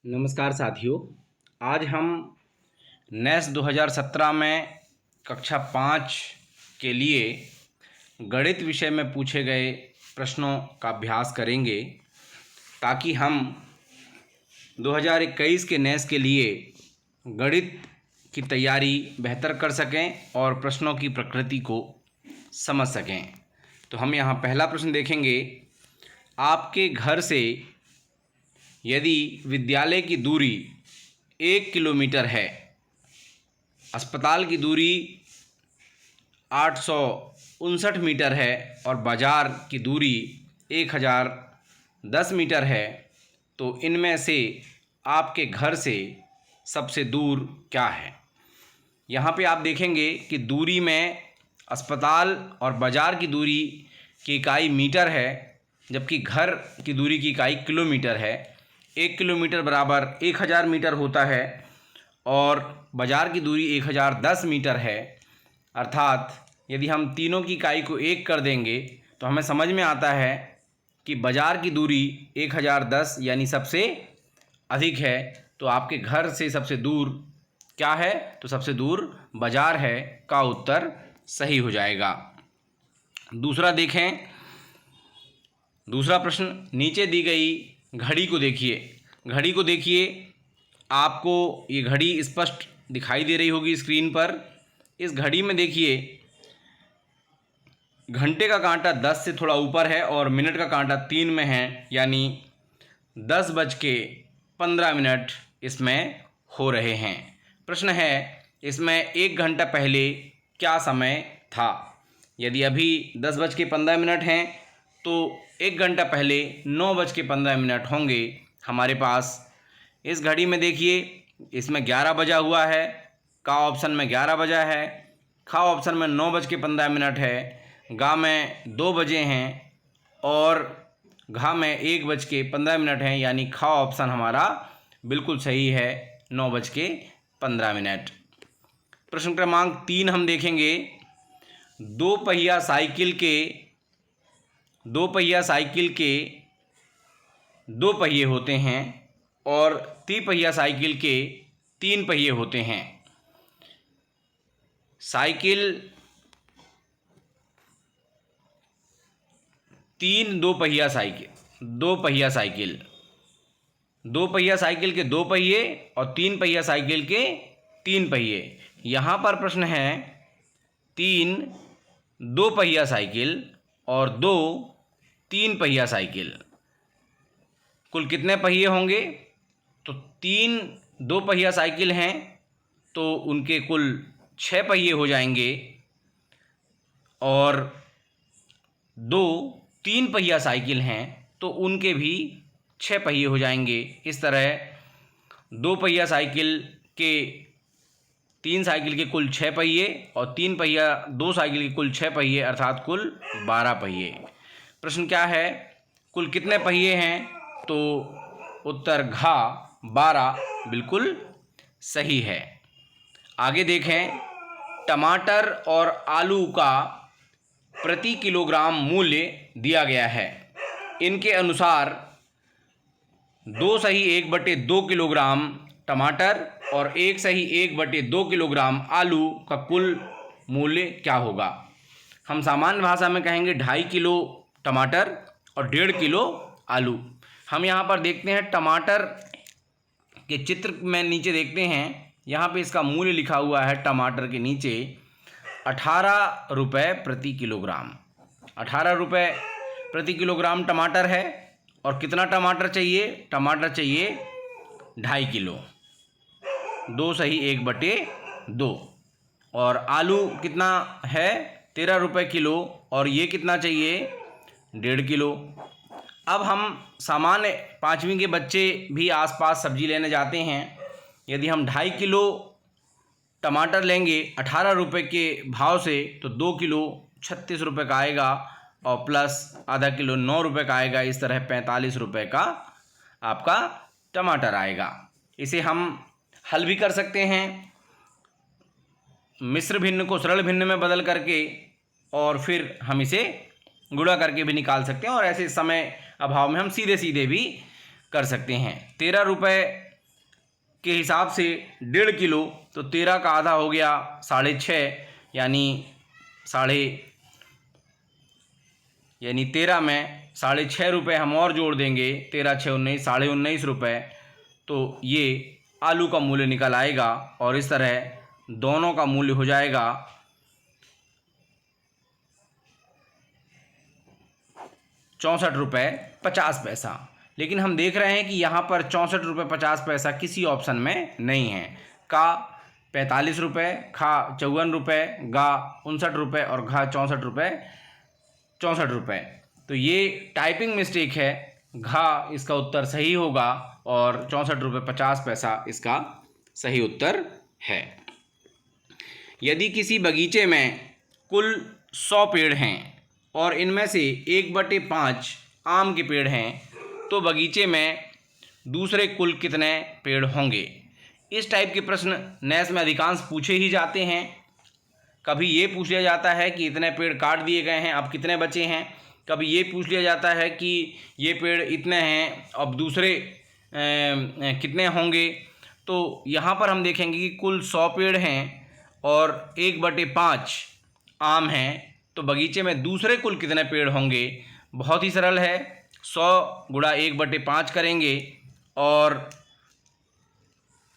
नमस्कार साथियों। आज हम नेस 2017 में कक्षा 5 के लिए गणित विषय में पूछे गए प्रश्नों का अभ्यास करेंगे ताकि हम 2021 के नेस के लिए गणित की तैयारी बेहतर कर सकें और प्रश्नों की प्रकृति को समझ सकें। तो हम यहाँ पहला प्रश्न देखेंगे। आपके घर से यदि विद्यालय की दूरी 1 किलोमीटर है, अस्पताल की दूरी 859 मीटर है और बाज़ार की दूरी 1010 मीटर है, तो इनमें से आपके घर से सबसे दूर क्या है? यहाँ पे आप देखेंगे कि दूरी में अस्पताल और बाज़ार की दूरी की इकाई मीटर है, जबकि घर की दूरी की इकाई किलोमीटर है। 1 किलोमीटर बराबर 1000 मीटर होता है और बाज़ार की दूरी 1010 मीटर है। अर्थात यदि हम तीनों की इकाई को 1 कर देंगे तो हमें समझ में आता है कि बाज़ार की दूरी 1010 यानी सबसे अधिक है। तो आपके घर से सबसे दूर क्या है? तो सबसे दूर बाज़ार है का उत्तर सही हो जाएगा। दूसरा देखें। दूसरा प्रश्न, नीचे दी गई घड़ी को देखिए। घड़ी को देखिए, आपको ये घड़ी स्पष्ट दिखाई दे रही होगी स्क्रीन पर। इस घड़ी में देखिए, घंटे का कांटा 10 से थोड़ा ऊपर है और मिनट का कांटा 3 में है, यानी 10:15 इसमें हो रहे हैं। प्रश्न है, इसमें 1 घंटा पहले क्या समय था? यदि अभी 10:15 हैं तो 1 घंटा पहले 9:15 होंगे हमारे पास। इस घड़ी में देखिए, इसमें 11 बजा हुआ है, का ऑप्शन में 11 बजा है, खा ऑप्शन में 9:15 है, गा में 2 बजे हैं और घा में 1:15 हैं, यानी खा ऑप्शन हमारा बिल्कुल सही है, 9:15। प्रश्न क्रमांक 3 हम देखेंगे। दो पहिया साइकिल के 2 पहिए होते हैं और तिपहिया साइकिल के 3 पहिए होते हैं। दो पहिया साइकिल के 2 पहिए और 3 पहिया साइकिल के 3 पहिए। यहाँ पर प्रश्न है, 3 2 पहिया साइकिल और 2 3 पहिया साइकिल, कुल कितने पहिए होंगे? तो 3 2 पहिया साइकिल हैं तो उनके कुल 6 पहिए हो जाएंगे और 2 3 पहिया साइकिल हैं तो उनके भी 6 पहिए हो जाएंगे। इस तरह 2 पहिया साइकिल के 3 साइकिल के कुल 6 पहिए और 2 साइकिल के कुल 6 पहिए, अर्थात कुल 12 पहिए। प्रश्न क्या है? कुल कितने पहिए हैं? तो उत्तर घा 12 बिल्कुल सही है। आगे देखें। टमाटर और आलू का प्रति किलोग्राम मूल्य दिया गया है। इनके अनुसार 2 सही 1/2 किलोग्राम टमाटर और 1 सही 1/2 किलोग्राम आलू का कुल मूल्य क्या होगा? हम सामान्य भाषा में कहेंगे 2.5 किलो टमाटर और 1.5 किलो आलू। हम यहाँ पर देखते हैं, टमाटर के चित्र में नीचे देखते हैं, यहाँ पे इसका मूल्य लिखा हुआ है टमाटर के नीचे 18 रुपये प्रति किलोग्राम। 18 रुपये प्रति किलोग्राम टमाटर है। और कितना टमाटर चाहिए? टमाटर चाहिए 2.5 किलो, 2 सही 1/2। और आलू कितना है? 13 रुपये किलो और ये कितना चाहिए? 1.5 किलो। अब हम सामान्य 5वीं के बच्चे भी आसपास सब्जी लेने जाते हैं। यदि हम 2.5 किलो टमाटर लेंगे 18 रुपये के भाव से तो 2 किलो 36 रुपये का आएगा और प्लस आधा किलो 9 रुपये का आएगा। इस तरह 45 रुपये का आपका टमाटर आएगा। इसे हम हल भी कर सकते हैं, मिश्र भिन्न को सरल भिन्न में बदल करके, और फिर हम इसे गुणा करके भी निकाल सकते हैं और ऐसे समय अभाव में हम सीधे सीधे भी कर सकते हैं। 13 रुपये के हिसाब से 1.5 किलो, तो 13 का आधा हो गया 6.5, यानी 13 में 6.5 रुपये हम और जोड़ देंगे, 13 6 19, 19.5 रुपये। तो ये आलू का मूल्य निकल आएगा और इस तरह दोनों का मूल्य हो जाएगा 64 रुपये 50 पैसा। लेकिन हम देख रहे हैं कि यहाँ पर 64 रुपये 50 पैसा किसी ऑप्शन में नहीं है। का 45 रुपये, खा 54 रुपये, गा 59 रुपये और घा 64 रुपये 64 रुपये। तो ये टाइपिंग मिस्टेक है, घा इसका उत्तर सही होगा और 64 रुपये 50 पैसा इसका सही उत्तर है। यदि किसी बगीचे में कुल 100 पेड़ हैं और इनमें से 1/5 आम के पेड़ हैं, तो बगीचे में दूसरे कुल कितने पेड़ होंगे? इस टाइप के प्रश्न नेस में अधिकांश पूछे ही जाते हैं। कभी ये पूछ लिया जाता है कि इतने पेड़ काट दिए गए हैं, अब कितने बचे हैं। कभी ये पूछ लिया जाता है कि ये पेड़ इतने हैं, अब दूसरे कितने होंगे। तो यहाँ पर हम देखेंगे कि कुल 100 पेड़ हैं और 1/5 आम हैं, तो बगीचे में दूसरे कुल कितने पेड़ होंगे? बहुत ही सरल है, 100 गुणा 1/5 करेंगे और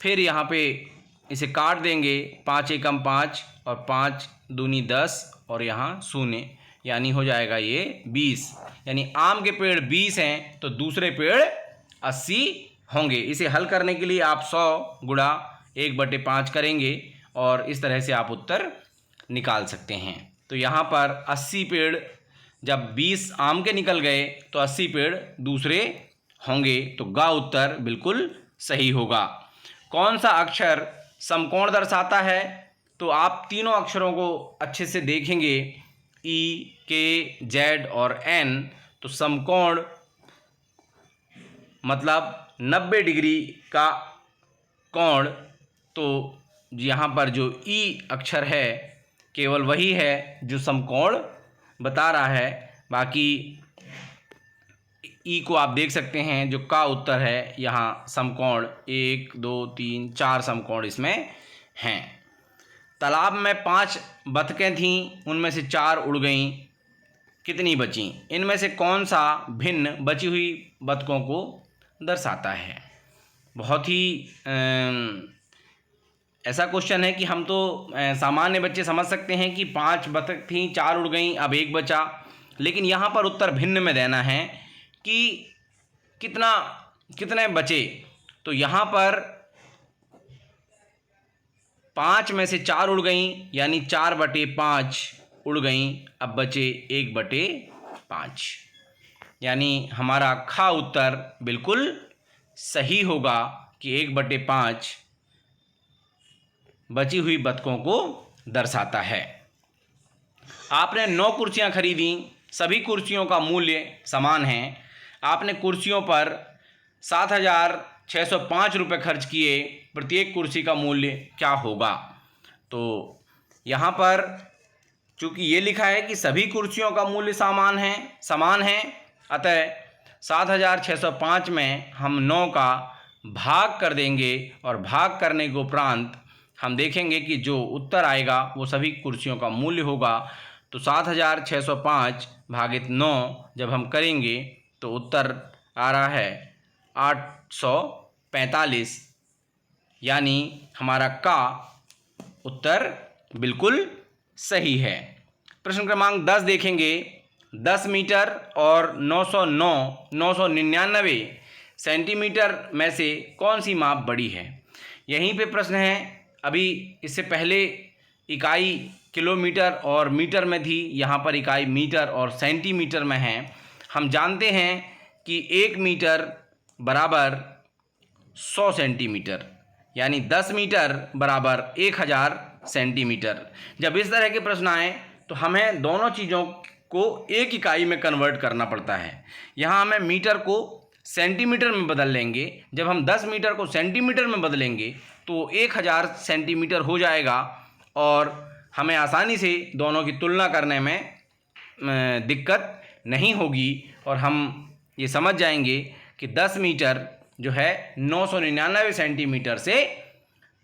फिर यहाँ पे इसे काट देंगे, 5 एकम 5 और 5 दूनी 10 और यहाँ 0, यानी हो जाएगा ये 20। यानी आम के पेड़ 20 हैं तो दूसरे पेड़ 80 होंगे। इसे हल करने के लिए आप 100 गुणा 1/5 करेंगे और इस तरह से आप उत्तर निकाल सकते हैं। तो यहाँ पर 80 पेड़, जब 20 आम के निकल गए तो 80 पेड़ दूसरे होंगे, तो गा उत्तर बिल्कुल सही होगा। कौन सा अक्षर समकोण दर्शाता है? तो आप तीनों अक्षरों को अच्छे से देखेंगे, ई, के, जेड और एन। तो समकोण मतलब 90 डिग्री का कोण। तो यहाँ पर जो ई अक्षर है केवल वही है जो समकोण बता रहा है। बाकी ई को आप देख सकते हैं, जो का उत्तर है यहाँ समकोण 1 2 3 4 समकोण इसमें हैं। तालाब में 5 बतखें थीं, उनमें से 4 उड़ गईं, कितनी बचीं? इनमें से कौन सा भिन्न बची हुई बतखों को दर्शाता है? बहुत ही ऐसा क्वेश्चन है कि हम तो सामान्य बच्चे समझ सकते हैं कि 5 बतख थीं, 4 उड़ गईं, अब 1 बचा। लेकिन यहाँ पर उत्तर भिन्न में देना है कि कितने बचे। तो यहाँ पर 5 में से 4 उड़ गईं, यानी 4/5 उड़ गईं, अब बचे 1/5, यानी हमारा खा उत्तर बिल्कुल सही होगा कि 1/5 बची हुई बतखों को दर्शाता है। आपने 9 कुर्सियां खरीदी, सभी कुर्सियों का मूल्य समान है। आपने कुर्सियों पर 7,605 रुपये खर्च किए, प्रत्येक कुर्सी का मूल्य क्या होगा? तो यहाँ पर चूँकि ये लिखा है कि सभी कुर्सियों का मूल्य समान है, अतः 7,605 में हम 9 का भाग कर देंगे और भाग करने के उपरांत हम देखेंगे कि जो उत्तर आएगा वो सभी कुर्सियों का मूल्य होगा। तो 7,605 भागित 9 जब हम करेंगे तो उत्तर आ रहा है 845, यानी हमारा का उत्तर बिल्कुल सही है। प्रश्न क्रमांक 10 देखेंगे। 10 मीटर और 999 सेंटीमीटर में से कौन सी माप बड़ी है? यहीं पे प्रश्न है। अभी इससे पहले इकाई किलोमीटर और मीटर में थी, यहाँ पर इकाई मीटर और सेंटीमीटर में है। हम जानते हैं कि 1 मीटर बराबर 100 सेंटीमीटर, यानी 10 मीटर बराबर 1000 सेंटीमीटर। जब इस तरह के प्रश्न आए तो हमें दोनों चीज़ों को एक इकाई में कन्वर्ट करना पड़ता है। यहाँ हमें मीटर को सेंटीमीटर में बदल लेंगे। जब हम 10 मीटर को सेंटीमीटर में बदलेंगे तो 1000 सेंटीमीटर हो जाएगा और हमें आसानी से दोनों की तुलना करने में दिक्कत नहीं होगी और हम ये समझ जाएंगे कि 10 मीटर जो है 999 सेंटीमीटर से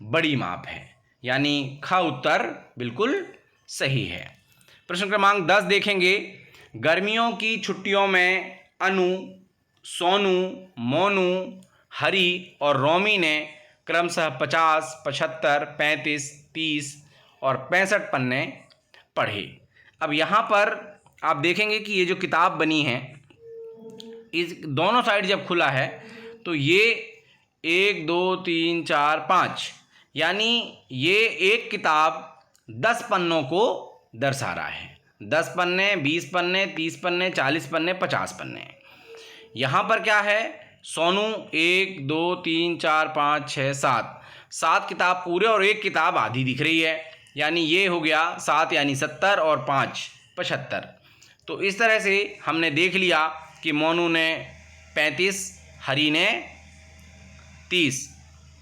बड़ी माप है, यानी ख उत्तर बिल्कुल सही है। प्रश्न क्रमांक 10 देखेंगे। गर्मियों की छुट्टियों में अनु, सोनू, मोनू, हरी और रोमी ने क्रमशः 50, 75, 35, 30 और 65 पन्ने पढ़े। अब यहाँ पर आप देखेंगे कि ये जो किताब बनी है, इस दोनों साइड जब खुला है तो ये 1, 2, 3, 4, 5, यानी ये एक किताब 10 पन्नों को दर्शा रहा है। 10 पन्ने, 20 पन्ने, 30 पन्ने, 40 पन्ने, 50 पन्ने। यहाँ पर क्या है, सोनू 1, 2, 3, 4, 5, 6, 7 किताब पूरे और एक किताब आधी दिख रही है, यानी ये हो गया 7 यानी 70 और 5 75। तो इस तरह से हमने देख लिया कि मोनू ने 35, हरी ने 30,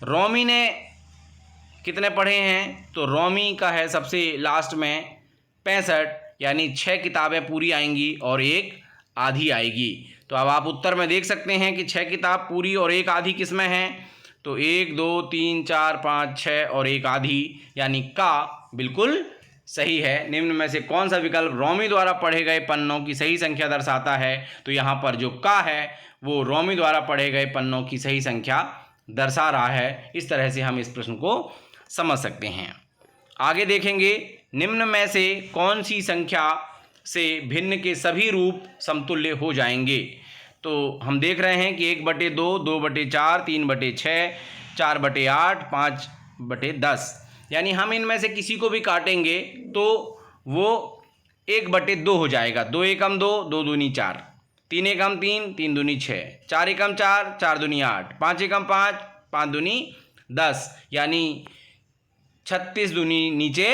रोमी ने कितने पढ़े हैं, तो रोमी का है सबसे लास्ट में 65, यानी 6 किताबें पूरी आएंगी और एक आधी आएगी। तो अब आप उत्तर में देख सकते हैं कि 6 किताब पूरी और एक आधी किस में हैं, तो 1, 2, 3, 4, 5, 6 और एक आधी, यानी का बिल्कुल सही है। निम्न में से कौन सा विकल्प रोमी द्वारा पढ़े गए पन्नों की सही संख्या दर्शाता है, तो यहाँ पर जो का है वो रोमी द्वारा पढ़े गए पन्नों की सही संख्या दर्शा रहा है। इस तरह से हम इस प्रश्न को समझ सकते हैं। आगे देखेंगे, निम्न में से कौन सी संख्या से भिन्न के सभी रूप समतुल्य हो जाएंगे। तो हम देख रहे हैं कि 1/2, 2/4, 3/6, 4/8, 5/10, यानी हम इनमें से किसी को भी काटेंगे तो वो 1/2 हो जाएगा। 2 एकम 2, 2 दूनी 4, 3 एकम 3, 3 दूनी 6, 4 एकम 4, 4 दूनी 8, 5 एकम 5, 5 दूनी 10, यानी 36 दूनी नीचे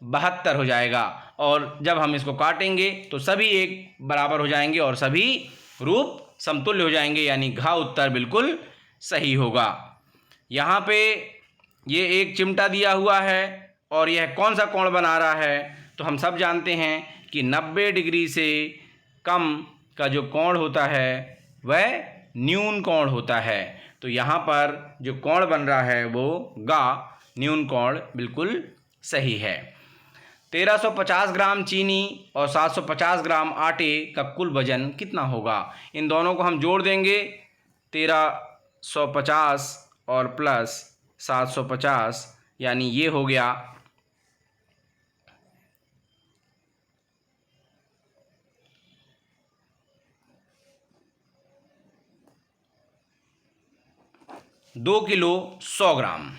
72 हो जाएगा। और जब हम इसको काटेंगे तो सभी एक बराबर हो जाएंगे और सभी रूप समतुल्य हो जाएंगे, यानी घ उत्तर बिल्कुल सही होगा। यहाँ पे ये एक चिमटा दिया हुआ है और यह कौन सा कोण बना रहा है, तो हम सब जानते हैं कि 90 डिग्री से कम का जो कोण होता है वह न्यून कोण होता है। तो यहाँ पर जो कोण बन रहा है वो गा न्यून कोण बिल्कुल सही है। 1350 ग्राम चीनी और 750 ग्राम आटे का कुल वजन कितना होगा। इन दोनों को हम जोड़ देंगे, 1350 और प्लस 750, यानी ये हो गया 2 किलो 100 ग्राम।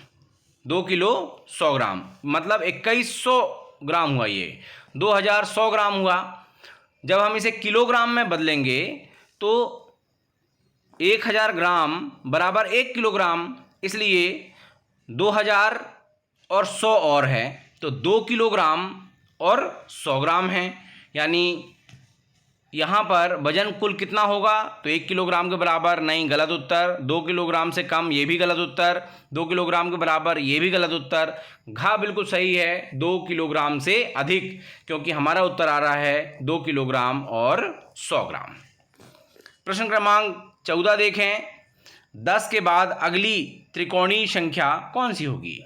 2 किलो 100 ग्राम मतलब 2100 ग्राम हुआ, ये 2100 ग्राम हुआ। जब हम इसे किलोग्राम में बदलेंगे तो 1000 ग्राम बराबर 1 किलोग्राम, इसलिए 2000 और 100 और है तो 2 किलोग्राम और 100 ग्राम है, यानी यहाँ पर वजन कुल कितना होगा, तो 1 किलोग्राम के बराबर नहीं, गलत उत्तर। 2 किलोग्राम से कम, ये भी गलत उत्तर। 2 किलोग्राम के बराबर, ये भी गलत उत्तर। घा बिल्कुल सही है, 2 किलोग्राम से अधिक, क्योंकि हमारा उत्तर आ रहा है 2 किलोग्राम और 100 ग्राम। प्रश्न क्रमांक 14 देखें। 10 के बाद अगली त्रिकोणीय संख्या कौन सी होगी।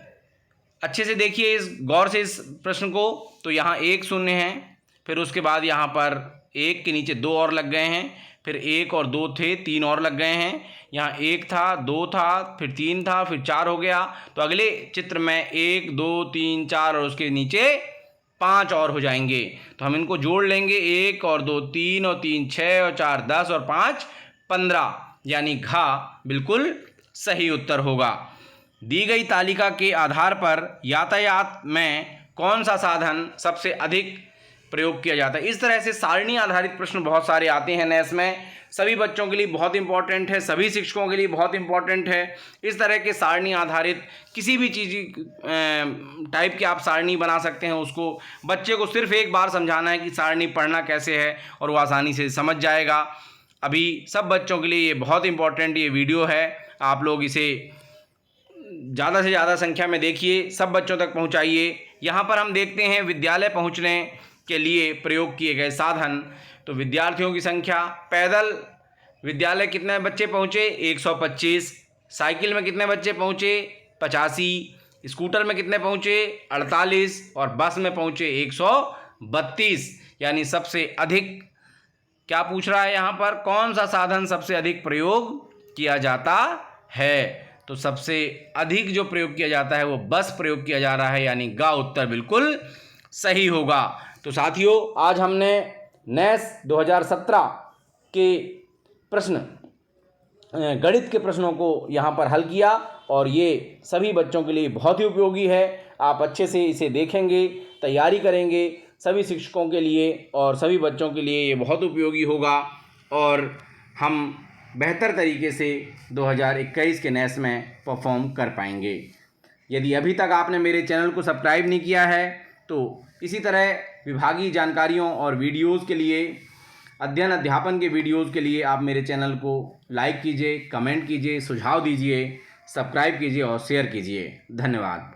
अच्छे से देखिए इस गौर से इस प्रश्न को। तो यहाँ 1 शून्य है, फिर उसके बाद यहाँ पर 1 के नीचे 2 और लग गए हैं, फिर 1 और 2 थे, 3 और लग गए हैं। यहाँ 1 था, 2 था, फिर 3 था, फिर 4 हो गया। तो अगले चित्र में 1, 2, 3, 4 और उसके नीचे 5 और हो जाएंगे। तो हम इनको जोड़ लेंगे, 1 और 2 3 और 3 6 और 4 10 और 5 15, यानी घा बिल्कुल सही उत्तर होगा। दी गई तालिका के आधार पर यातायात में कौन सा साधन सबसे अधिक प्रयोग किया जाता है। इस तरह से सारणी आधारित प्रश्न बहुत सारे आते हैं नेस में, सभी बच्चों के लिए बहुत इंपॉर्टेंट है, सभी शिक्षकों के लिए बहुत इंपॉर्टेंट है। इस तरह के सारणी आधारित किसी भी चीज़ टाइप की आप सारणी बना सकते हैं। उसको बच्चे को सिर्फ एक बार समझाना है कि सारणी पढ़ना कैसे है और वो आसानी से समझ जाएगा। अभी सब बच्चों के लिए ये बहुत इंपॉर्टेंट ये वीडियो है, आप लोग इसे ज़्यादा से ज़्यादा संख्या में देखिए, सब बच्चों तक पहुंचाइए। यहाँ पर हम देखते हैं विद्यालय पहुंचने के लिए प्रयोग किए गए साधन। तो विद्यार्थियों की संख्या, पैदल विद्यालय कितने बच्चे पहुँचे? 125। साइकिल में कितने बच्चे पहुँचे? 85। स्कूटर में कितने पहुँचे? 48। और बस में पहुँचे 132। यानी सबसे अधिक क्या पूछ रहा है यहाँ पर? कौन सा साधन सबसे अधिक प्रयोग किया जाता है? तो सबसे अधिक जो प्रयोग किया जाता है वो बस प्रयोग किया जा रहा है, यानी ग उत्तर बिल्कुल सही होगा। तो साथियों, आज हमने नेस 2017 के प्रश्न, गणित के प्रश्नों को यहाँ पर हल किया और ये सभी बच्चों के लिए बहुत ही उपयोगी है। आप अच्छे से इसे देखेंगे, तैयारी करेंगे, सभी शिक्षकों के लिए और सभी बच्चों के लिए ये बहुत उपयोगी होगा और हम बेहतर तरीके से 2021 के नेस में परफॉर्म कर पाएंगे। यदि अभी तक आपने मेरे चैनल को सब्सक्राइब नहीं किया है तो इसी तरह विभागीय जानकारियों और वीडियोज़ के लिए, अध्ययन अध्यापन के वीडियोज़ के लिए आप मेरे चैनल को लाइक कीजिए, कमेंट कीजिए, सुझाव दीजिए, सब्सक्राइब कीजिए और शेयर कीजिए। धन्यवाद।